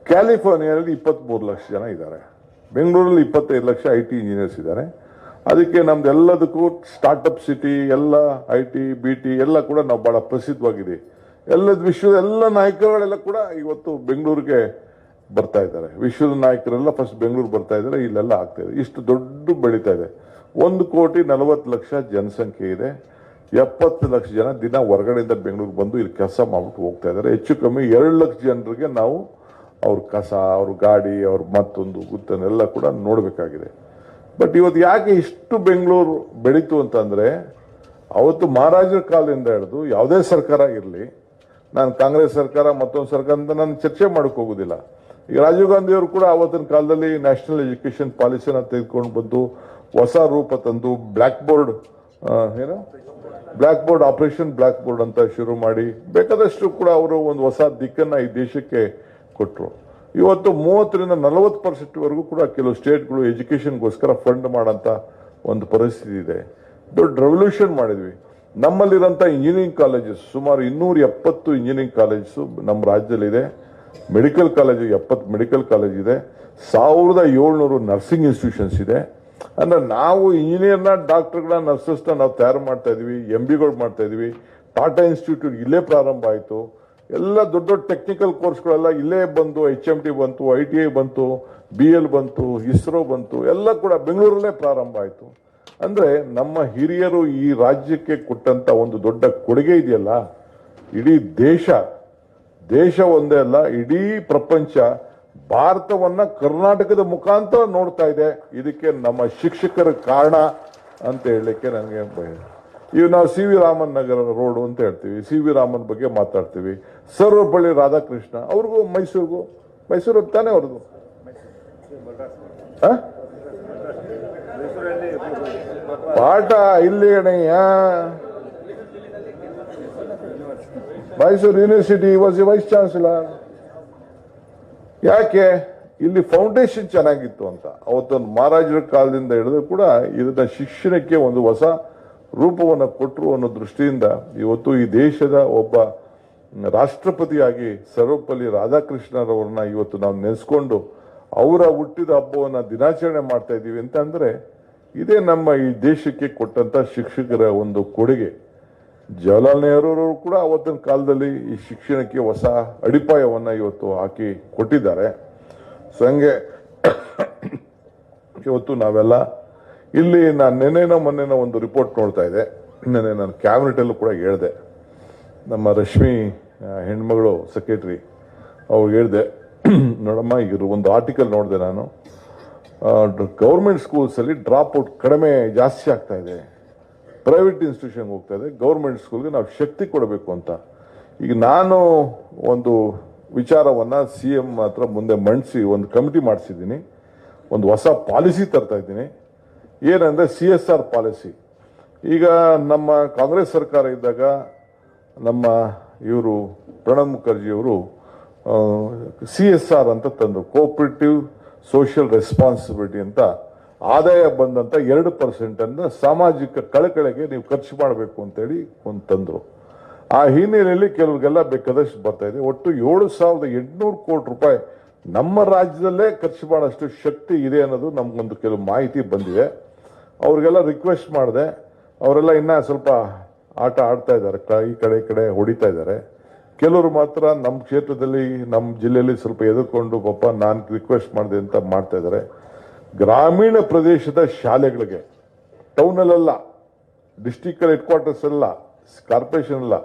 ಕ್ಯಾಲಿಫೋರ್ನಿಯಾದಲ್ಲಿ 23 ಲಕ್ಷ ಜನ ಇದ್ದಾರೆ. ಬೆಂಗಳೂರಲ್ಲಿ 25 ಲಕ್ಷ IT ಇಂಜಿನಿಯರ್ಸ್ ಇದ್ದಾರೆ. ಅದಕ್ಕೆ ನಮ್ದೆಲ್ಲದಕ್ಕೂ ಸ್ಟಾರ್ಟ್ಅಪ್ ಸಿಟಿ, ಎಲ್ಲ IT BT ಎಲ್ಲ ಕೂಡ ನಾವು ಬಹಳ ಪ್ರಸಿದ್ಧವಾಗಿದೆ. ವಿಶ್ವದ ಎಲ್ಲ ನಾಯಕರುಗಳೆಲ್ಲ ಕೂಡ ಇವತ್ತು ಬೆಂಗಳೂರಿಗೆ ಬರ್ತಾ ಇದ್ದಾರೆ. ವಿಶ್ವದ ನಾಯಕರೆಲ್ಲ ಫಸ್ಟ್ ಬೆಂಗಳೂರು ಬರ್ತಾ ಇದ್ದಾರೆ, ಇಲ್ಲೆಲ್ಲ ಆಗ್ತಾ ಇದೆ. ಇಷ್ಟು ದೊಡ್ಡ ಬೆಳೀತಾ ಇದೆ. 1,40,00,000 ಜನಸಂಖ್ಯೆ ಇದೆ. 70 ಲಕ್ಷ ಜನ ದಿನ ಹೊರಗಡೆಯಿಂದ ಬೆಂಗಳೂರು ಬಂದು ಇಲ್ಲಿ ಕೆಲಸ ಮಾಡ್ಬಿಟ್ಟು ಹೋಗ್ತಾ ಇದ್ದಾರೆ. ಹೆಚ್ಚು ಕಮ್ಮಿ 2 ಲಕ್ಷ ಜನರಿಗೆ ನಾವು ಅವ್ರ ಕಸ, ಅವ್ರ ಗಾಡಿ, ಅವ್ರ ಮತ್ತೊಂದು ಗುತ್ತನ್ನೆಲ್ಲ ಕೂಡ ನೋಡಬೇಕಾಗಿದೆ. ಬಟ್ ಇವತ್ತು ಯಾಕೆ ಇಷ್ಟು ಬೆಂಗಳೂರು ಬೆಳೀತು ಅಂತಂದ್ರೆ, ಅವತ್ತು ಮಹಾರಾಜರ ಕಾಲದಿಂದ ಹಿಡಿದು ಯಾವುದೇ ಸರ್ಕಾರ ಇರಲಿ, ನಾನು ಕಾಂಗ್ರೆಸ್ ಸರ್ಕಾರ ಮತ್ತೊಂದು ಸರ್ಕಾರ ಅಂತ ನಾನು ಚರ್ಚೆ ಮಾಡಕ್ಕೆ ಹೋಗುದಿಲ್ಲ. ಈಗ ರಾಜೀವ್ ಗಾಂಧಿ ಅವರು ಕೂಡ ಅವತ್ತಿನ ಕಾಲದಲ್ಲಿ ನ್ಯಾಷನಲ್ ಎಜುಕೇಶನ್ ಪಾಲಿಸಿನ ತೆಗೆದುಕೊಂಡು ಬಂದು ಹೊಸ ರೂಪ ತಂದು black board operation black board ಅಂತ ಶುರು ಮಾಡಿ ಬೇಕಾದಷ್ಟು ಕೂಡ ಅವರು ಒಂದು ಹೊಸ ದಿಕ್ಕನ್ನ ಈ ದೇಶಕ್ಕೆ ಕೊಟ್ಟರು. ಇವತ್ತು 30ರಿಂದ 40% ವರೆಗೂ ಕೂಡ ಕೆಲವು ಸ್ಟೇಟ್ಗಳು ಎಜುಕೇಶನ್ಗೋಸ್ಕರ ಫಂಡ್ ಮಾಡೋಂಥ ಒಂದು ಪರಿಸ್ಥಿತಿ ಇದೆ. ದೊಡ್ಡ ರೆವಲ್ಯೂಷನ್ ಮಾಡಿದ್ವಿ. ನಮ್ಮಲ್ಲಿರೋಂಥ ಇಂಜಿನಿಯರಿಂಗ್ ಕಾಲೇಜಸ್ ಸುಮಾರು 270 ಇಂಜಿನಿಯರಿಂಗ್ ಕಾಲೇಜಸ್ ನಮ್ಮ ರಾಜ್ಯದಲ್ಲಿದೆ. ಮೆಡಿಕಲ್ ಕಾಲೇಜ್ 70 ಮೆಡಿಕಲ್ ಕಾಲೇಜ್ ಇದೆ. 1700 ನರ್ಸಿಂಗ್ ಇನ್ಸ್ಟಿಟ್ಯೂಷನ್ಸ್ ಇದೆ. ಅಂದ್ರೆ ನಾವು ಇಂಜಿನಿಯರ್ನ, ಡಾಕ್ಟರ್ಗಳನ್ನ, ನರ್ಸಸ್ನ ನಾವು ತಯಾರು ಮಾಡ್ತಾ ಇದೀವಿ. MBಗಳು ಮಾಡ್ತಾ ಇದೀವಿ. ಟಾಟಾ ಇನ್ಸ್ಟಿಟ್ಯೂಟ್ ಇಲ್ಲೇ ಪ್ರಾರಂಭ ಆಯಿತು. ಎಲ್ಲ ದೊಡ್ಡ ದೊಡ್ಡ ಟೆಕ್ನಿಕಲ್ ಕೋರ್ಸ್ಗಳೆಲ್ಲ ಇಲ್ಲೇ ಬಂದು, HMT ಬಂತು, ITI ಬಂತು, BL ಬಂತು, ಇಸ್ರೋ ಬಂತು, ಎಲ್ಲ ಕೂಡ ಬೆಂಗಳೂರಲ್ಲೇ ಪ್ರಾರಂಭ ಆಯಿತು. ಅಂದ್ರೆ ನಮ್ಮ ಹಿರಿಯರು ಈ ರಾಜ್ಯಕ್ಕೆ ಕೊಟ್ಟಂತ ಒಂದು ದೊಡ್ಡ ಕೊಡುಗೆ ಇದೆಯಲ್ಲ, ಇಡೀ ದೇಶ ಒಂದೇ ಅಲ್ಲ, ಇಡೀ ಪ್ರಪಂಚ ಭಾರತವನ್ನ ಕರ್ನಾಟಕದ ಮುಖಾಂತರ ನೋಡ್ತಾ ಇದೆ. ಇದಕ್ಕೆ ನಮ್ಮ ಶಿಕ್ಷಕರ ಕಾರಣ ಅಂತ ಹೇಳಲಿಕ್ಕೆ ನನಗೆ ಈಗ ನಾವು CV ರಾಮನ್ ನಗರ ರೋಡ್ ಅಂತ ಹೇಳ್ತೀವಿ, CV ರಾಮನ್ ಬಗ್ಗೆ ಮಾತಾಡ್ತೀವಿ. ಸರ್ವಪಳ್ಳಿ ರಾಧಾಕೃಷ್ಣ ಅವ್ರಿಗೂ ಮೈಸೂರು ತಾನೇ ಅವ್ರದ್ದು ಪಾಠ ಇಲ್ಲಿ ಅಣ್ಣಯ್ಯ. Mysuru university was a vice chancellor. ಯಾಕೆ? ಇಲ್ಲಿ ಫೌಂಡೇಶನ್ ಚೆನ್ನಾಗಿತ್ತು ಅಂತ. ಅವತ್ತೊಂದು ಮಹಾರಾಜರ ಕಾಲದಿಂದ ಹಿಡಿದು ಕೂಡ ಇದನ್ನ ಶಿಕ್ಷಣಕ್ಕೆ ಒಂದು ಹೊಸ ರೂಪವನ್ನು ಕೊಟ್ಟರು ಅನ್ನೋ ದೃಷ್ಟಿಯಿಂದ ಇವತ್ತು ಈ ದೇಶದ ಒಬ್ಬ ರಾಷ್ಟ್ರಪತಿಯಾಗಿ ಸರ್ವಪಲ್ಲಿ ರಾಧಾಕೃಷ್ಣರವ್ರನ್ನ ಇವತ್ತು ನಾವು ನೆನೆಸ್ಕೊಂಡು ಅವರ ಹುಟ್ಟಿದ ಹಬ್ಬವನ್ನ ದಿನಾಚರಣೆ ಮಾಡ್ತಾ ಇದ್ದೀವಿ ಅಂತ ಅಂದ್ರೆ ಇದೇ ನಮ್ಮ ಈ ದೇಶಕ್ಕೆ ಕೊಟ್ಟಂತ ಶಿಕ್ಷಕರ ಒಂದು ಕೊಡುಗೆ. ಜವಾಹರ್ಲಾಲ್ ನೆಹರು ಕೂಡ ಅವತ್ತಿನ ಕಾಲದಲ್ಲಿ ಈ ಶಿಕ್ಷಣಕ್ಕೆ ಹೊಸ ಅಡಿಪಾಯವನ್ನ ಇವತ್ತು ಹಾಕಿ ಕೊಟ್ಟಿದ್ದಾರೆ. ಸೊ ಹಂಗೆ ಇವತ್ತು ನಾವೆಲ್ಲ ಇಲ್ಲಿ ನಾನು ಮೊನ್ನೆನೋ ಒಂದು ರಿಪೋರ್ಟ್ ನೋಡ್ತಾ ಇದ್ದೆ. ನೆನ್ನೆ ನಾನು ಕ್ಯಾಬಿನೆಟ್ ಅಲ್ಲೂ ಕೂಡ ಹೇಳಿದೆ. ನಮ್ಮ ರಶ್ಮಿ ಹೆಣ್ಮಗಳು ಸೆಕ್ರೆಟರಿ ಅವ್ರು ಹೇಳಿದೆ, ನೋಡಮ್ಮ ಈಗ ಒಂದು ಆರ್ಟಿಕಲ್ ನೋಡಿದೆ ನಾನು, ಗೌರ್ಮೆಂಟ್ ಸ್ಕೂಲ್ಸ್ ಅಲ್ಲಿ ಡ್ರಾಪ್ ಔಟ್ ಕಡಿಮೆ ಜಾಸ್ತಿ ಆಗ್ತಾ ಇದೆ, ಪ್ರೈವೇಟ್ ಇನ್ಸ್ಟಿಟ್ಯೂಷನ್ ಹೋಗ್ತಾ ಇದೆ, ಗೌರ್ಮೆಂಟ್ ಸ್ಕೂಲ್ಗೆ ನಾವು ಶಕ್ತಿ ಕೊಡಬೇಕು ಅಂತ. ಈಗ ನಾನು ಒಂದು ವಿಚಾರವನ್ನ CM ಹತ್ರ ಮುಂದೆ ಮಂಡಿಸಿ ಒಂದು ಕಮಿಟಿ ಮಾಡಿಸಿದ್ದೀನಿ. ಒಂದು ಹೊಸ ಪಾಲಿಸಿ ತರ್ತಾ ಇದ್ದೀನಿ. ಏನಂದ್ರೆ CSR ಪಾಲಿಸಿ. ಈಗ ನಮ್ಮ ಕಾಂಗ್ರೆಸ್ ಸರ್ಕಾರ ಇದ್ದಾಗ ನಮ್ಮ ಇವರು ಪ್ರಣಬ್ ಮುಖರ್ಜಿ ಅವರು CSR ಅಂತ ತಂದರು, ಕೋಆಪರೇಟಿವ್ ಸೋಷಿಯಲ್ ರೆಸ್ಪಾನ್ಸಿಬಿಲಿಟಿ ಅಂತ. ಆದಾಯ ಬಂದಂತ 2% ಅನ್ನ ಸಾಮಾಜಿಕ ಕಳಕಳಿಗೆ ನೀವು ಖರ್ಚು ಮಾಡಬೇಕು ಅಂತೇಳಿ ಒಂದು ತಂದ್ರು. ಆ ಹಿನ್ನೆಲೆಯಲ್ಲಿ ಕೆಲವ್ರಿಗೆಲ್ಲ ಬೇಕಾದಷ್ಟು ಬರ್ತಾ ಇದೆ. ಒಟ್ಟು 7,800 ಕೋಟಿ ರೂಪಾಯಿ ನಮ್ಮ ರಾಜ್ಯದಲ್ಲೇ ಖರ್ಚು ಮಾಡೋಷ್ಟು ಶಕ್ತಿ ಇದೆ ಅನ್ನೋದು ನಮ್ಗೊಂದು ಕೆಲವು ಮಾಹಿತಿ ಬಂದಿದೆ. ಅವ್ರಿಗೆಲ್ಲ ರಿಕ್ವೆಸ್ಟ್ ಮಾಡಿದೆ. ಅವರೆಲ್ಲ ಇನ್ನ ಸ್ವಲ್ಪ ಆಟ ಆಡ್ತಾ ಇದ್ದಾರೆ, ಈ ಕಡೆ ಹೊಡಿತಾ ಇದ್ದಾರೆ. ಕೆಲವರು ಮಾತ್ರ ನಮ್ಮ ಕ್ಷೇತ್ರದಲ್ಲಿ, ನಮ್ಮ ಜಿಲ್ಲೆಯಲ್ಲಿ ಸ್ವಲ್ಪ ಎದುರ್ಕೊಂಡು ಪಾಪ ನಾನು ರಿಕ್ವೆಸ್ಟ್ ಮಾಡಿದೆ ಅಂತ ಮಾಡ್ತಾ ಇದ್ದಾರೆ. ಗ್ರಾಮೀಣ ಪ್ರದೇಶದ ಶಾಲೆಗಳಿಗೆ, ಟೌನಲ್ಲ, ಡಿಸ್ಟಿಕ್ ಹೆಡ್ ಕ್ವಾರ್ಟರ್ಸ್ ಅಲ್ಲ, ಕಾರ್ಪೊರೇಷನ್ ಅಲ್ಲ,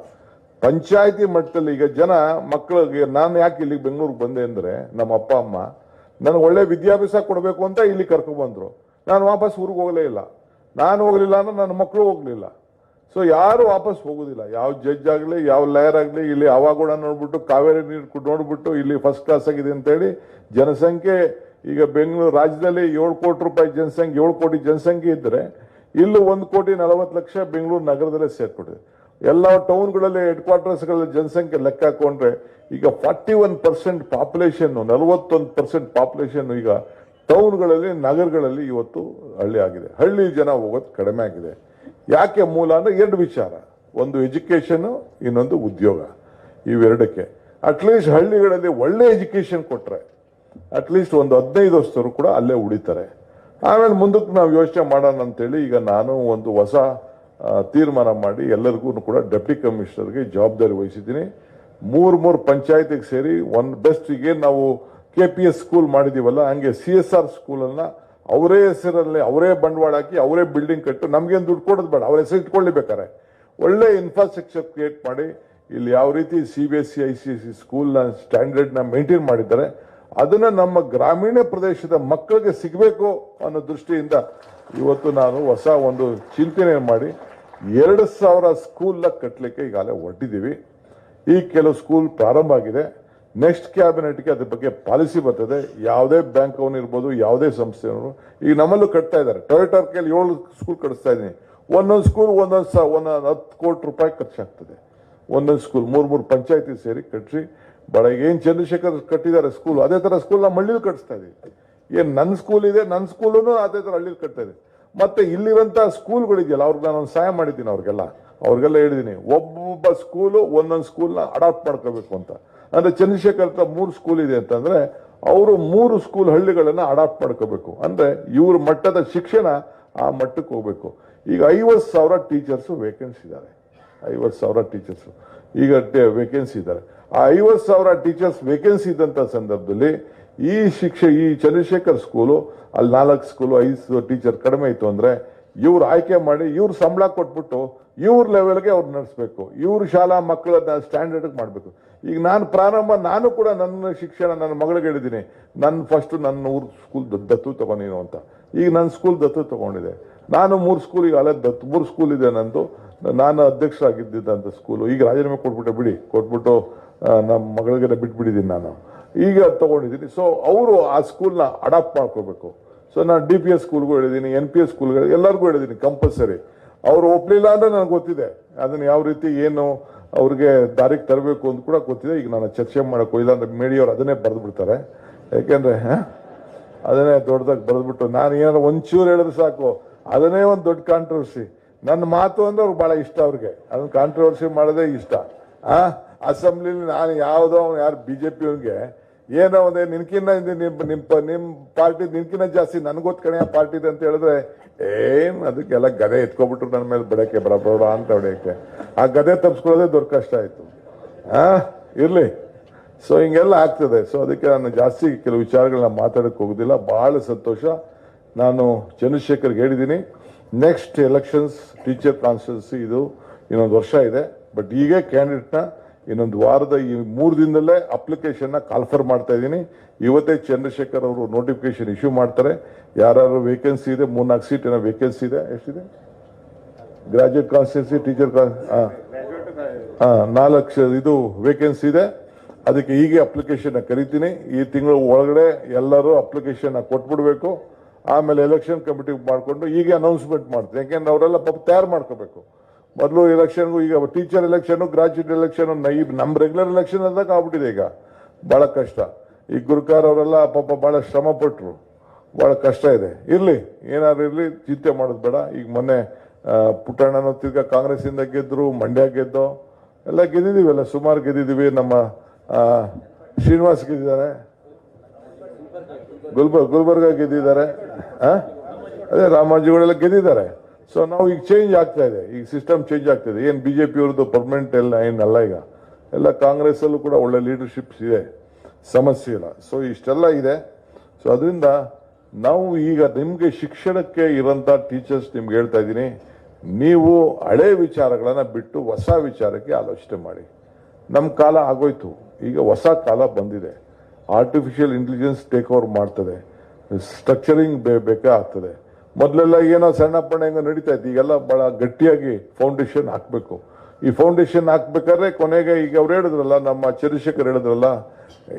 ಪಂಚಾಯತಿ ಮಟ್ಟದಲ್ಲಿ ಈಗ ಜನ ಮಕ್ಕಳಿಗೆ, ನಾನು ಯಾಕೆ ಇಲ್ಲಿಗೆ ಬೆಂಗಳೂರಿಗೆ ಬಂದೆ ಅಂದ್ರೆ ನಮ್ಮ ಅಪ್ಪ ಅಮ್ಮ ನನಗೆ ಒಳ್ಳೆ ವಿದ್ಯಾಭ್ಯಾಸ ಕೊಡಬೇಕು ಅಂತ ಇಲ್ಲಿ ಕರ್ಕೊಂಡು ಬಂದ್ರು. ನಾನು ವಾಪಸ್ ಊರಿಗೆ ಹೋಗಲೇ ಇಲ್ಲ. ನಾನು ಹೋಗಲಿಲ್ಲ ಅಂದ್ರೆ ನನ್ನ ಮಕ್ಕಳು ಹೋಗ್ಲಿಲ್ಲ. ಸೊ ಯಾರು ವಾಪಸ್ ಹೋಗುದಿಲ್ಲ. ಯಾವ ಜಡ್ಜ್ ಆಗಲಿ, ಯಾವ ಲಾಯರ್ ಆಗಲಿ, ಇಲ್ಲಿ ಅವಾಗುಣ ನೋಡ್ಬಿಟ್ಟು, ಕಾವೇರಿ ನೀರು ನೋಡ್ಬಿಟ್ಟು ಇಲ್ಲಿ ಫಸ್ಟ್ ಕ್ಲಾಸ್ ಆಗಿದೆ ಅಂತೇಳಿ ಜನಸಂಖ್ಯೆ ಈಗ ಬೆಂಗಳೂರು ರಾಜ್ಯದಲ್ಲಿ 7 ಕೋಟಿ ರೂಪಾಯಿ ಜನಸಂಖ್ಯೆ, 7 ಕೋಟಿ ಜನಸಂಖ್ಯೆ ಇದ್ರೆ ಇಲ್ಲೂ 1,40,00,000 ಬೆಂಗಳೂರು ನಗರದಲ್ಲೇ ಸೇರ್ಕೊಟ್ಟಿದೆ. ಎಲ್ಲ ಟೌನ್ಗಳಲ್ಲಿ, ಹೆಡ್ ಕ್ವಾರ್ಟರ್ಸ್ಗಳಲ್ಲಿ ಜನಸಂಖ್ಯೆ ಲೆಕ್ಕ ಹಾಕೊಂಡ್ರೆ ಈಗ 41% ಪಾಪ್ಯುಲೇಷನ್, 41% ಪಾಪ್ಯುಲೇಷನ್ ಈಗ ಟೌನ್ಗಳಲ್ಲಿ, ನಗರಗಳಲ್ಲಿ ಇವತ್ತು ಹಳ್ಳಿ ಆಗಿದೆ. ಹಳ್ಳಿ ಜನ ಹೋಗೋದು ಕಡಿಮೆ ಆಗಿದೆ. ಯಾಕೆ ಮೂಲ ಅಂದ್ರೆ 2 ವಿಚಾರ, ಒಂದು ಎಜುಕೇಶನ್, ಇನ್ನೊಂದು ಉದ್ಯೋಗ. ಇವೆರಡಕ್ಕೆ ಅಟ್ಲೀಸ್ಟ್ ಹಳ್ಳಿಗಳಲ್ಲಿ ಒಳ್ಳೆ ಎಜುಕೇಶನ್ ಕೊಟ್ರೆ ಅಟ್ಲೀಸ್ಟ್ ಒಂದು 15 ವರ್ಷದವರು ಕೂಡ ಅಲ್ಲೇ ಉಳಿತಾರೆ. ಆಮೇಲೆ ಮುಂದಕ್ಕೆ ನಾವು ಯೋಚನೆ ಮಾಡೋಣ ಅಂತೇಳಿ ಈಗ ನಾನು ಒಂದು ಹೊಸ ತೀರ್ಮಾನ ಮಾಡಿ ಎಲ್ಲರಿಗೂ ಕೂಡ ಡೆಪ್ಟಿ ಕಮಿಷನರ್ಗೆ ಜವಾಬ್ದಾರಿ ವಹಿಸಿದ್ದೀನಿ. ಮೂರು ಪಂಚಾಯತಿಗೆ ಸೇರಿ ಒಂದು ಬೆಸ್ಟ್ ಈಗ ನಾವು KPS ಸ್ಕೂಲ್ ಮಾಡಿದೀವಲ್ಲ, ಹಂಗೆ CSR ಸ್ಕೂಲನ್ನ ಅವರೇ ಹೆಸರಲ್ಲಿ ಅವರೇ ಬಂಡವಾಳ ಹಾಕಿ ಅವರೇ ಬಿಲ್ಡಿಂಗ್ ಕಟ್ಟು ನಮ್ಗೇನು ದುಡ್ಡು ಕೊಡೋದು ಬೇಡ, ಅವ್ರ ಹೆಸರು ಇಟ್ಕೊಳ್ಳಿಬೇಕಾರೆ ಒಳ್ಳೆ ಇನ್ಫ್ರಾಸ್ಟ್ರಕ್ಚರ್ ಕ್ರಿಯೇಟ್ ಮಾಡಿ ಇಲ್ಲಿ ಯಾವ ರೀತಿ CBSE ICSE ಸ್ಕೂಲ್ನ ಸ್ಟ್ಯಾಂಡರ್ಡ್ನ ಮೇಂಟೈನ್ ಮಾಡಿದ್ದಾರೆ ಅದನ್ನ ನಮ್ಮ ಗ್ರಾಮೀಣ ಪ್ರದೇಶದ ಮಕ್ಕಳಿಗೆ ಸಿಗಬೇಕು ಅನ್ನೋ ದೃಷ್ಟಿಯಿಂದ ಇವತ್ತು ನಾನು ಹೊಸ ಒಂದು ಚಿಂತನೆ ಮಾಡಿ 2,000 ಸ್ಕೂಲ್ನ ಕಟ್ಟಲಿಕ್ಕೆ ಈಗಾಗಲೇ ಹೊರಟಿದ್ದೀವಿ. ಈ ಕೆಲವು ಸ್ಕೂಲ್ ಪ್ರಾರಂಭ ಆಗಿದೆ. ನೆಕ್ಸ್ಟ್ ಕ್ಯಾಬಿನೆಟ್ಗೆ ಅದ್ರ ಬಗ್ಗೆ ಪಾಲಿಸಿ ಬರ್ತದೆ. ಯಾವುದೇ ಬ್ಯಾಂಕ್ ಅವನು ಇರ್ಬೋದು, ಯಾವುದೇ ಸಂಸ್ಥೆಯವರು ಈಗ ನಮ್ಮಲ್ಲೂ ಕಟ್ತಾ ಇದ್ದಾರೆ. ಟೊಯೋಟಾ ಕೈಲಿ 7 ಸ್ಕೂಲ್ ಕಟ್ಟಿಸ್ತಾ ಇದ್ದೀನಿ. ಒಂದೊಂದು ಸ್ಕೂಲ್ ಒಂದೊಂದು 10 ಕೋಟಿ ರೂಪಾಯಿ ಖರ್ಚಾಗ್ತದೆ. ಒಂದೊಂದು ಸ್ಕೂಲ್ 3 ಪಂಚಾಯತಿ ಸೇರಿ ಕಟ್ಟಿಸಿ ಬಡ ಏನ್ ಚಂದ್ರಶೇಖರ್ ಕಟ್ಟಿದ್ದಾರೆ ಸ್ಕೂಲ್, ಅದೇ ತರ ಸ್ಕೂಲ್ ನಮ್ಮ ಹಳ್ಳಿಲಿ ಕಟ್ಟಿಸ್ತಾ ಇದೀವಿ. ಏನ್ ನನ್ನ ಸ್ಕೂಲ್ ಇದೆ, ನನ್ನ ಸ್ಕೂಲನ್ನು ಅದೇ ತರ ಹಳ್ಳಿಲಿ ಕಟ್ತಾ ಇದೆ. ಮತ್ತೆ ಇಲ್ಲಿರಂತ ಸ್ಕೂಲ್ಗಳಿದೆಯಲ್ಲ ಅವ್ರಿಗೆ ನಾನು ಸಹಾಯ ಮಾಡಿದ್ದೀನಿ. ಅವ್ರಿಗೆಲ್ಲ ಹೇಳಿದೀನಿ ಒಬ್ಬೊಬ್ಬ ಸ್ಕೂಲು ಒಂದೊಂದು ಸ್ಕೂಲ್ನ ಅಡಾಪ್ಟ್ ಮಾಡ್ಕೋಬೇಕು ಅಂತ. ಅಂದ್ರೆ ಚಂದ್ರಶೇಖರ್ ಹತ್ರ 3 ಸ್ಕೂಲ್ ಇದೆ ಅಂತಂದ್ರೆ ಅವರು 3 ಸ್ಕೂಲ್ ಹಳ್ಳಿಗಳನ್ನ ಅಡಾಪ್ಟ್ ಮಾಡ್ಕೋಬೇಕು. ಅಂದ್ರೆ ಇವ್ರ ಮಟ್ಟದ ಶಿಕ್ಷಣ ಆ ಮಟ್ಟಕ್ಕೆ ಹೋಗ್ಬೇಕು. ಈಗ 50,000 ಟೀಚರ್ಸ್ ವೇಕೆನ್ಸಿ ಇದ್ದಾರೆ. 50,000 ಟೀಚರ್ಸ್ ಈಗ ವೇಕೆನ್ಸಿ ಇದ್ದಾರೆ. ಆ 50,000 ಟೀಚರ್ಸ್ ವೇಕೆನ್ಸಿ ಇದ್ದಂತ ಸಂದರ್ಭದಲ್ಲಿ ಈ ಚಂದ್ರಶೇಖರ್ ಸ್ಕೂಲು ಅಲ್ಲಿ 4 ಸ್ಕೂಲು 5 ಟೀಚರ್ ಕಡಿಮೆ ಇತ್ತು ಅಂದ್ರೆ ಇವ್ರು ಆಯ್ಕೆ ಮಾಡಿ ಇವ್ರು ಸಂಬಳ ಕೊಟ್ಬಿಟ್ಟು ಇವ್ರ ಲೆವೆಲ್ಗೆ ಅವ್ರು ನಡೆಸಬೇಕು. ಇವ್ರ ಶಾಲಾ ಮಕ್ಕಳನ್ನ ಸ್ಟ್ಯಾಂಡರ್ಡ್ ಮಾಡಬೇಕು. ಈಗ ನಾನು ಕೂಡ ನನ್ನ ಶಿಕ್ಷಣ ನನ್ನ ಮಗಳಿಗೆ ಹೇಳಿದ್ದೀನಿ, ನನ್ನ ಊರ್ ಸ್ಕೂಲ್ ದತ್ತು ತಗೊಂಡಿನು ಅಂತ. ಈಗ ನನ್ನ ಸ್ಕೂಲ್ ದತ್ತು ತಗೊಂಡಿದೆ. ನಾನು 3 ಸ್ಕೂಲ್ ಈಗ ಅಲ್ಲೇ 3 ಸ್ಕೂಲ್ ಇದೆ ನಂದು. ನಾನು ಅಧ್ಯಕ್ಷರಾಗಿದ್ದಂಥ ಸ್ಕೂಲು ಈಗ ರಾಜೀನಾಮೆ ಕೊಟ್ಬಿಟ್ಟು ನಮ್ಮ ಮಗಳಿಗೆ ಬಿಟ್ಬಿಟ್ಟಿದ್ದೀನಿ ನಾನು. ಈಗ ತಗೊಂಡಿದ್ದೀನಿ. ಸೊ ಅವರು ಆ ಸ್ಕೂಲ್ನ ಅಡಾಪ್ಟ್ ಮಾಡ್ಕೋಬೇಕು. ಸೊ ನಾನು DPS ಸ್ಕೂಲ್ಗೂ ಹೇಳಿದ್ದೀನಿ, NPS ಸ್ಕೂಲ್ಗಳು ಎಲ್ಲರಿಗೂ ಹೇಳಿದ್ದೀನಿ ಕಂಪಲ್ಸರಿ. ಅವ್ರು ಒಪ್ಲಿಲ್ಲ ಅಂದ್ರೆ ನನಗೆ ಗೊತ್ತಿದೆ ಅದನ್ನ ಯಾವ ರೀತಿ ಏನು ಅವ್ರಿಗೆ ದಾರಿಗೆ ತರಬೇಕು ಅಂತ ಕೂಡ ಗೊತ್ತಿದೆ. ಈಗ ನಾನು ಚರ್ಚೆ ಮಾಡಕ್ಕೂ ಇಲ್ಲ ಅಂದ್ರೆ ಮೇಡಿಯವ್ರು ಅದನ್ನೇ ಬರೆದು ಬಿಡ್ತಾರೆ. ಯಾಕೆಂದ್ರೆ ಅದನ್ನೇ ದೊಡ್ಡದಾಗಿ ಬರೆದ್ಬಿಟ್ಟು ನಾನು ಏನಾದ್ರು ಒಂಚೂರು ಹೇಳಿದ್ರೆ ಸಾಕು ಅದನ್ನೇ ಒಂದು ದೊಡ್ಡ ಕಾಂಟ್ರವರ್ಸಿ. ನನ್ನ ಮಾತು ಅಂದ್ರೆ ಅವ್ರಿಗೆ ಬಹಳ ಇಷ್ಟ. ಅವ್ರಿಗೆ ಅದನ್ನ ಕಾಂಟ್ರವರ್ಸಿ ಮಾಡೋದೇ ಇಷ್ಟ. ಅಸೆಂಬ್ಲಿಲಿ ನಾನು ಯಾರು BJP ಅವ್ರಿಗೆ ಏನೋ ಒಂದೇ ನಿಮ್ ಪಾರ್ಟಿ ನಿನ್ಕಿನ್ನ ಜಾಸ್ತಿ ನನ್ಗೊತ್ ಕಣೆ ಪಾರ್ಟಿ ಅಂತ ಹೇಳಿದ್ರೆ ಅದಕ್ಕೆಲ್ಲ ಗದೆ ಎತ್ಕೊಬಿಟ್ರು ನನ್ನ ಮೇಲೆ ಬಿಡಕ್ಕೆ ಬರಬೇಡ ಅಂತ ಹೊಡೆಯಕ್ಕೆ. ಆ ಗದೆ ತಪ್ಪಿಸ್ಕೊಳ್ಳೋದೇ ದೊಡ್ಡ ಕಷ್ಟ ಆಯ್ತು. ಇರ್ಲಿ. ಸೊ ಹಿಂಗೆಲ್ಲ ಆಗ್ತದೆ. ಸೊ ಅದಕ್ಕೆ ನಾನು ಜಾಸ್ತಿ ಕೆಲವು ವಿಚಾರಗಳನ್ನ ಮಾತಾಡಕ್ಕೆ ಹೋಗುದಿಲ್ಲ. ಬಹಳ ಸಂತೋಷ. ನಾನು ಚಂದ್ರಶೇಖರ್ಗೆ ಹೇಳಿದ್ದೀನಿ ನೆಕ್ಸ್ಟ್ ಎಲೆಕ್ಷನ್ಸ್ ಟೀಚರ್ ಕಾನ್ಸ್ಟಿಟ್ಯೂನ್ಸಿ ಇದು ಇನ್ನೊಂದು ವರ್ಷ ಇದೆ. ಬಟ್ ಈಗ ಕ್ಯಾಂಡಿಡೇಟ್ನ ಇನ್ನೊಂದು ವಾರದ ಈ 3 ದಿನದಲ್ಲೇ ಅಪ್ಲಿಕೇಶನ್ ಕಾಲ್ಫರ್ ಮಾಡ್ತಾ ಇದ್ದೀನಿ. ಇವತ್ತೇ ಚಂದ್ರಶೇಖರ್ ಅವರು ನೋಟಿಫಿಕೇಶನ್ ಇಶ್ಯೂ ಮಾಡ್ತಾರೆ. ಯಾರು ವೇಕೆನ್ಸಿ ಇದೆ 3-4 ಸೀಟ್ ಏನೋ ವೇಕೆನ್ಸಿ ಇದೆ. ಎಷ್ಟಿದೆ ಗ್ರಾಜುಯೇಟ್ ಕಾನ್ಸ್ಟಿಟ್ಯೂನ್ಸಿ ಟೀಚರ್ 4 ಇದು ವೇಕೆನ್ಸಿ ಇದೆ. ಅದಕ್ಕೆ ಹೀಗೆ ಅಪ್ಲಿಕೇಶನ್ ಕರಿತೀನಿ. ಈ ತಿಂಗಳು ಒಳಗಡೆ ಎಲ್ಲರೂ ಅಪ್ಲಿಕೇಶನ್ ಕೊಟ್ಬಿಡ್ಬೇಕು. ಆಮೇಲೆ ಎಲೆಕ್ಷನ್ ಕಮಿಟಿ ಮಾಡಿಕೊಂಡು ಈಗ ಅನೌನ್ಸ್ಮೆಂಟ್ ಮಾಡ್ತೀನಿ. ಯಾಕೆಂದ್ರೆ ಅವರೆಲ್ಲ ಪಾಪ ತಯಾರು ಮಾಡ್ಕೋಬೇಕು. ಮೊದಲು ಎಲೆಕ್ಷನ್ಗೂ ಈಗ ಟೀಚರ್ ಎಲೆಕ್ಷನ್ ಗ್ರಾಜುಯೇಟ್ ಎಲೆಕ್ಷನ್ ನಮ್ಮ ರೆಗ್ಯುಲರ್ ಎಲೆಕ್ಷನ್ ಅಂದಾಗ ಆಗ್ಬಿಟ್ಟಿದೆ. ಈಗ ಬಹಳ ಕಷ್ಟ. ಈ ಗುರುಕಾರ್ ಅವರೆಲ್ಲ ಪಾಪ ಬಹಳ ಶ್ರಮ ಪಟ್ರು. ಬಹಳ ಕಷ್ಟ ಇದೆ. ಇರ್ಲಿ, ಏನಾದ್ರು ಇರ್ಲಿ, ಚಿಂತೆ ಮಾಡೋದು ಬೇಡ. ಈಗ ಮೊನ್ನೆ ಪುಟ್ಟಣ್ಣನ ತಿರ್ಗಾ ಕಾಂಗ್ರೆಸ್ ಇಂದ ಗೆದ್ರು, ಮಂಡ್ಯ ಗೆದ್ದೋ ಎಲ್ಲ ಗೆದ್ದಿದೀವಿ, ಎಲ್ಲ ಸುಮಾರು ಗೆದ್ದಿದೀವಿ. ನಮ್ಮ ಶ್ರೀನಿವಾಸ್ ಗೆದ್ದಿದ್ದಾರೆ, ಗುಲ್ಬರ್ಗ ಗೆದ್ದಿದ್ದಾರೆ, ಅದೇ ರಾಮಾಜಿಗಳೆಲ್ಲ ಗೆದ್ದಿದ್ದಾರೆ. ಸೊ ನಾವು ಈಗ ಚೇಂಜ್ ಆಗ್ತಾ ಇದೆ. ಈಗ ಸಿಸ್ಟಮ್ ಚೇಂಜ್ ಆಗ್ತಿದೆ. ಏನು BJP ಅವ್ರದ್ದು ಪರ್ಮನೆಂಟ್ ಎಲ್ಲ ಏನಲ್ಲ. ಈಗ ಎಲ್ಲ ಕಾಂಗ್ರೆಸ್ ಅಲ್ಲೂ ಕೂಡ ಒಳ್ಳೆ ಲೀಡರ್ಶಿಪ್ಸ್ ಇದೆ, ಸಮಸ್ಯೆ ಇಲ್ಲ. ಸೊ ಇಷ್ಟೆಲ್ಲ ಇದೆ. ಸೊ ಅದರಿಂದ ನಾವು ಈಗ ನಿಮ್ಗೆ ಶಿಕ್ಷಣಕ್ಕೆ ಇರೋಂಥ ಟೀಚರ್ಸ್ ನಿಮ್ಗೆ ಹೇಳ್ತಾ ಇದ್ದೀನಿ, ನೀವು ಹಳೆ ವಿಚಾರಗಳನ್ನ ಬಿಟ್ಟು ಹೊಸ ವಿಚಾರಕ್ಕೆ ಆಲೋಚನೆ ಮಾಡಿ. ನಮ್ಮ ಕಾಲ ಆಗೋಯ್ತು, ಈಗ ಹೊಸ ಕಾಲ ಬಂದಿದೆ. ಆರ್ಟಿಫಿಷಿಯಲ್ ಇಂಟೆಲಿಜೆನ್ಸ್ ಟೇಕ್ ಓವರ್ ಮಾಡ್ತದೆ. ಸ್ಟ್ರಕ್ಚರಿಂಗ್ ಬೇಕಾಗ್ತದೆ. ಮೊದಲೆಲ್ಲ ಏನೋ ಸಣ್ಣ ಪಣ್ಣ ಹೆಂಗೋ ನಡೀತಾ ಇತ್ತು. ಈಗೆಲ್ಲ ಬಹಳ ಗಟ್ಟಿಯಾಗಿ ಫೌಂಡೇಶನ್ ಹಾಕಬೇಕು. ಈ ಫೌಂಡೇಶನ್ ಹಾಕ್ಬೇಕಾದ್ರೆ ಕೊನೆಗೆ ಈಗ ಅವ್ರು ಹೇಳಿದ್ರಲ್ಲ, ನಮ್ಮ ಚಂದ್ರಶೇಖರ್ ಹೇಳಿದ್ರಲ್ಲ,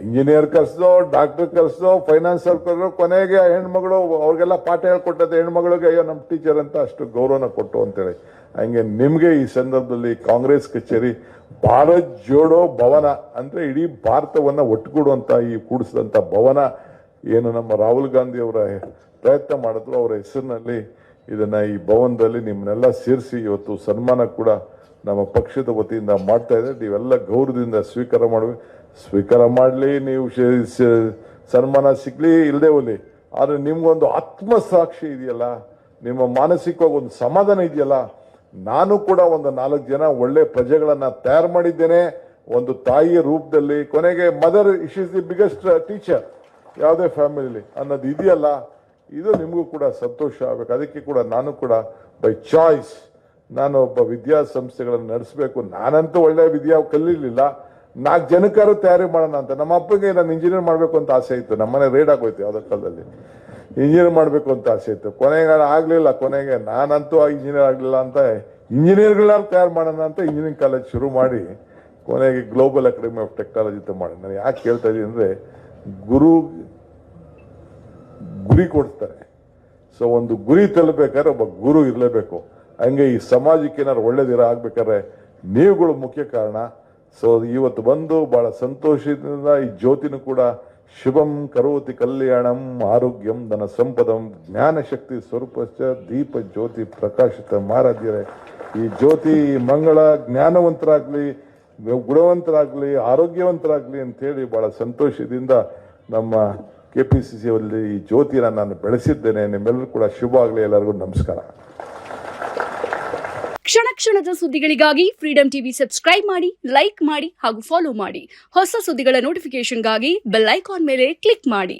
ಇಂಜಿನಿಯರ್ ಕಲ್ಸೋ, ಡಾಕ್ಟರ್ ಕಲ್ಸೋ, ಫೈನಾನ್ಸ್ ಕಲ್ಸೋ, ಕೊನೆಗೆ ಹೆಣ್ಮಗಳು ಅವ್ರಿಗೆಲ್ಲ ಪಾಠ ಹೇಳ್ಕೊಟ್ಟದೆ ಹೆಣ್ಮಗಳಿಗೆ ಅಯ್ಯೋ ನಮ್ಮ ಟೀಚರ್ ಅಂತ ಅಷ್ಟು ಗೌರವನ ಕೊಟ್ಟು ಅಂತೇಳಿ. ಹಂಗೆ ನಿಮ್ಗೆ ಈ ಸಂದರ್ಭದಲ್ಲಿ ಕಾಂಗ್ರೆಸ್ ಕಚೇರಿ ಭಾರತ್ ಜೋಡೋ ಭವನ ಅಂದ್ರೆ ಇಡೀ ಭಾರತವನ್ನ ಒಟ್ಟುಗೂಡುವಂತ ಈ ಕೂಡಿಸಿದಂತ ಭವನ ಏನು ನಮ್ಮ ರಾಹುಲ್ ಗಾಂಧಿ ಅವರ ಪ್ರಯತ್ನ ಮಾಡಿದ್ರು, ಅವರ ಹೆಸರಿನಲ್ಲಿ ಇದನ್ನ ಈ ಭವನದಲ್ಲಿ ನಿಮ್ಮನ್ನೆಲ್ಲ ಸೇರಿಸಿ ಇವತ್ತು ಸನ್ಮಾನ ಕೂಡ ನಮ್ಮ ಪಕ್ಷದ ವತಿಯಿಂದ ಮಾಡ್ತಾ ಇದೆ. ನೀವೆಲ್ಲ ಗೌರವದಿಂದ ಸ್ವೀಕಾರ ಮಾಡಬೇಕು. ಸ್ವೀಕಾರ ಮಾಡಲಿ, ನೀವು ಸನ್ಮಾನ ಸಿಗ್ಲಿ ಇಲ್ಲದೆ ಹೋಗ್ಲಿ, ಆದರೆ ನಿಮ್ಗೊಂದು ಆತ್ಮಸಾಕ್ಷಿ ಇದೆಯಲ್ಲ, ನಿಮ್ಮ ಮಾನಸಿಕವಾಗಿ ಒಂದು ಸಮಾಧಾನ ಇದೆಯಲ್ಲ. ನಾನು ಕೂಡ ಒಂದು 4 ಜನ ಒಳ್ಳೆ ಪ್ರಜೆಗಳನ್ನ ತಯಾರು ಮಾಡಿದ್ದೇನೆ, ಒಂದು ತಾಯಿಯ ರೂಪದಲ್ಲಿ. ಕೊನೆಗೆ mother is the biggest teacher ಯಾವುದೇ ಫ್ಯಾಮಿಲಿ ಅನ್ನೋದು ಇದೆಯಲ್ಲ, ಇದು ನಿಮಗೂ ಕೂಡ ಸಂತೋಷ ಆಗಬೇಕು. ಅದಕ್ಕೆ ಕೂಡ ನಾನು ಕೂಡ ಬೈ ಚಾಯ್ಸ್ ನಾನು ಒಬ್ಬ ವಿದ್ಯಾಸಂಸ್ಥೆಗಳನ್ನು ನಡೆಸಬೇಕು. ನಾನಂತೂ ಒಳ್ಳೆ ವಿದ್ಯಾ ಕಲೀಲಿಲ್ಲ, 4 ಜನಕ್ಕಾರು ತಯಾರಿ ಮಾಡೋಣ ಅಂತ. ನಮ್ಮ ಅಪ್ಪಗೆ ನಾನು ಇಂಜಿನಿಯರ್ ಮಾಡಬೇಕು ಅಂತ ಆಸೆ ಇತ್ತು. ನಮ್ಮನೆ ರೇಡ್ ಆಗೋಯ್ತು ಯಾವುದೋ ಕಾಲದಲ್ಲಿ, ಇಂಜಿನಿಯರ್ ಮಾಡಬೇಕು ಅಂತ ಆಸೆ ಇತ್ತು. ಕೊನೆಗೆ ಆಗಲಿಲ್ಲ. ಕೊನೆಗೆ ನಾನಂತೂ ಇಂಜಿನಿಯರ್ ಆಗಲಿಲ್ಲ ಅಂತ ಇಂಜಿನಿಯರ್ಗಳನ್ನ ತಯಾರು ಮಾಡೋಣ ಅಂತ ಇಂಜಿನಿಯರಿಂಗ್ ಕಾಲೇಜ್ ಶುರು ಮಾಡಿ ಕೊನೆಗೆ ಗ್ಲೋಬಲ್ ಅಕಾಡೆಮಿ ಆಫ್ ಟೆಕ್ನಾಲಜಿ ಅಂತ ಮಾಡಿ. ನಾನು ಯಾಕೆ ಹೇಳ್ತಾ ಇದ್ದೀನಿ ಅಂದರೆ, ಗುರಿ ಕೊಡ್ತಾರೆ. ಸೊ ಒಂದು ಗುರಿ ತಲುಪಬೇಕಾದ್ರೆ ಒಬ್ಬ ಗುರು ಇರಲೇಬೇಕು. ಹಂಗೆ ಈ ಸಮಾಜಕ್ಕೆ ಏನಾದ್ರು ಒಳ್ಳೇದಿರೋ ಆಗ್ಬೇಕಾದ್ರೆ ನೀವುಗಳು ಮುಖ್ಯ ಕಾರಣ. ಸೊ ಇವತ್ತು ಬಂದು ಬಹಳ ಸಂತೋಷದಿಂದ ಈ ಜ್ಯೋತಿನೂ ಕೂಡ ಶುಭಂ ಕರೋತಿ ಕಲ್ಯಾಣಂ ಆರೋಗ್ಯಂ ಧನ ಸಂಪದಂ ಜ್ಞಾನಶಕ್ತಿ ಸ್ವರೂಪಶ್ಚ ದೀಪ ಜ್ಯೋತಿ ಪ್ರಕಾಶಿತ ಮಾರಾಧ್ಯರೇ. ಈ ಜ್ಯೋತಿ ಮಂಗಳ ಜ್ಞಾನವಂತರಾಗ್ಲಿ, ಗುಣವಂತರಾಗ್ಲಿ, ಆರೋಗ್ಯವಂತರಾಗ್ಲಿ ಅಂತೇಳಿ ಬಹಳ ಸಂತೋಷದಿಂದ ನಮ್ಮ KPCC ಅಲ್ಲಿ ಈ ಜ್ಯೋತಿನ ನಾನು ಬೆಳೆಸಿದ್ದೇನೆ. ನಿಮ್ಮೆಲ್ಲರೂ ಕೂಡ ಶುಭ ಆಗಲಿ. ಎಲ್ಲರಿಗೂ ನಮಸ್ಕಾರ. ಕ್ಷಣ ಕ್ಷಣದ ಸುದ್ದಿಗಳಿಗಾಗಿ ಫ್ರೀಡಂ ಟಿವಿ ಸಬ್ಸ್ಕ್ರೈಬ್ ಮಾಡಿ, ಲೈಕ್ ಮಾಡಿ ಹಾಗೂ ಫಾಲೋ ಮಾಡಿ. ಹೊಸ ಸುದ್ದಿಗಳ ನೋಟಿಫಿಕೇಶನ್ಗಾಗಿ ಬೆಲ್ ಐಕಾನ್ ಮೇಲೆ ಕ್ಲಿಕ್ ಮಾಡಿ.